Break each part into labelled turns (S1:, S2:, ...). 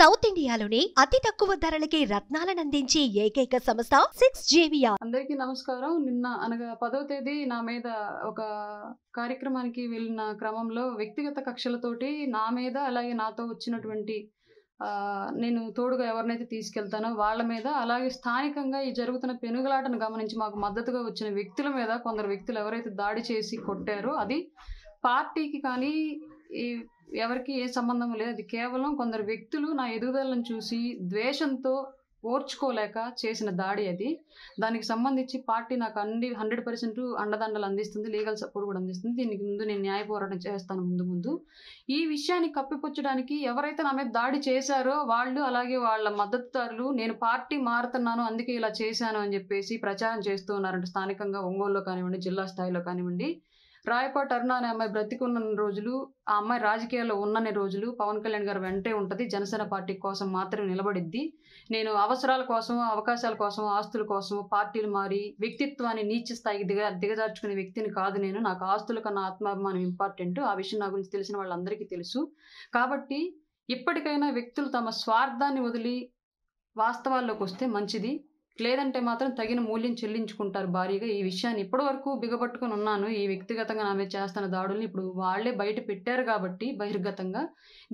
S1: South ఇండియాలోనే అతి తక్కువ ధరలకి రత్నాలనందించే ఏకైక సంస్థ 6JVR.
S2: అందరికీ నమస్కారం. నిన్న అనగా 10వ తేదీ నా మీద ఒక కార్యక్రమానికి వెళ్ళిన క్రమంలో వ్యక్తిగత కక్షలతోటి నా మీద అలాగే నాతో వచ్చినటువంటి నేను తోడుగా ఎవరినైతే తీసుకెళ్తానో వాళ్ళ మీద అలాగే స్థానికంగా ఈ జరుగుతున్న పెనుగులాటను గమనించి మాకు మద్దతుగా వచ్చిన వ్యక్తుల మీద కొందరు వ్యక్తులు ఎవరైతే దాడి చేసి కొట్టారో అది పార్టీకి కానీ ఎవరికి ఏ సంబంధం లేదు. అది కేవలం కొందరు వ్యక్తులు నా ఎదుగుదలను చూసి ద్వేషంతో ఓర్చుకోలేక చేసిన దాడి అది. దానికి సంబంధించి పార్టీ నాకు 100% అండదండలు అందిస్తుంది, లీగల్ సపోర్ట్ కూడా అందిస్తుంది. దీనికి ముందు నేను న్యాయ పోరాటం చేస్తాను ముందు. ఈ విషయాన్ని కప్పిపుచ్చడానికి ఎవరైతే నా మీద దాడి చేశారో వాళ్ళు అలాగే వాళ్ళ మద్దతుదారులు నేను పార్టీ మారుతున్నాను అందుకే ఇలా చేశాను అని చెప్పేసి ప్రచారం చేస్తూ ఉన్నారంట. స్థానికంగా ఒంగోలులో కానివ్వండి, జిల్లా స్థాయిలో కానివ్వండి. రాయపాటి అరుణ అనే అమ్మాయి బ్రతికున్న రోజులు, ఆ అమ్మాయి రాజకీయాల్లో ఉన్నన్ని రోజులు పవన్ కళ్యాణ్ గారు వెంటే ఉంటుంది. జనసేన పార్టీ కోసం మాత్రమే నిలబడిద్ది. నేను అవసరాల కోసం, అవకాశాల కోసం, ఆస్తుల కోసం పార్టీలు మారి వ్యక్తిత్వాన్ని నీచ స్థాయికి దిగజార్చుకునే వ్యక్తిని కాదు నేను. నాకు ఆస్తుల కన్నా ఆత్మాభిమానం ఇంపార్టెంట్. ఆ విషయం నా గురించి తెలిసిన వాళ్ళందరికీ తెలుసు. కాబట్టి ఇప్పటికైనా వ్యక్తులు తమ స్వార్థాన్ని వదిలి వాస్తవాల్లోకి వస్తే మంచిది. లేదంటే మాత్రం తగిన మూల్యం చెల్లించుకుంటారు భారీగా. ఈ విషయాన్ని ఇప్పటి వరకు బిగబట్టుకుని ఉన్నాను. ఈ వ్యక్తిగతంగా నా మీద చేస్తున్న దాడుల్ని ఇప్పుడు వాళ్ళే బయట పెట్టారు కాబట్టి బహిర్గతంగా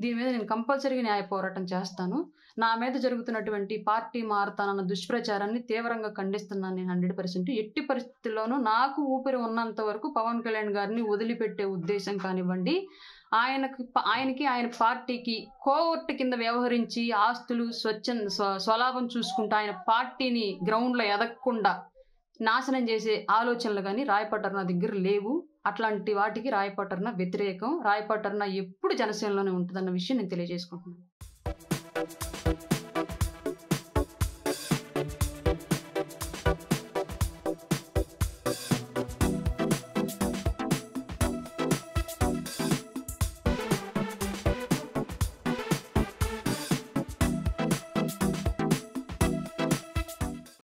S2: దీని మీద నేను కంపల్సరీగా న్యాయ పోరాటం చేస్తాను. నా మీద జరుగుతున్నటువంటి పార్టీ మారతానన్న దుష్ప్రచారాన్ని తీవ్రంగా ఖండిస్తున్నాను నేను 100%. ఎట్టి పరిస్థితుల్లోనూ నాకు ఊపిరి ఉన్నంత వరకు పవన్ కళ్యాణ్ గారిని వదిలిపెట్టే ఉద్దేశం కానివ్వండి, ఆయనకి ఆయన పార్టీకి కోవర్ట్ కింద వ్యవహరించి ఆస్తులు స్వలాభం చూసుకుంటూ ఆయన పార్టీని గ్రౌండ్లో ఎదగకుండా నాశనం చేసే ఆలోచనలు కానీ రాయపాటి అరుణ దగ్గర లేవు. అట్లాంటి వాటికి రాయపాటి అరుణ వ్యతిరేకం. రాయపాటి అరుణ ఎప్పుడు జనసేనలోనే ఉంటుందన్న విషయం నేను తెలియజేసుకుంటున్నాను.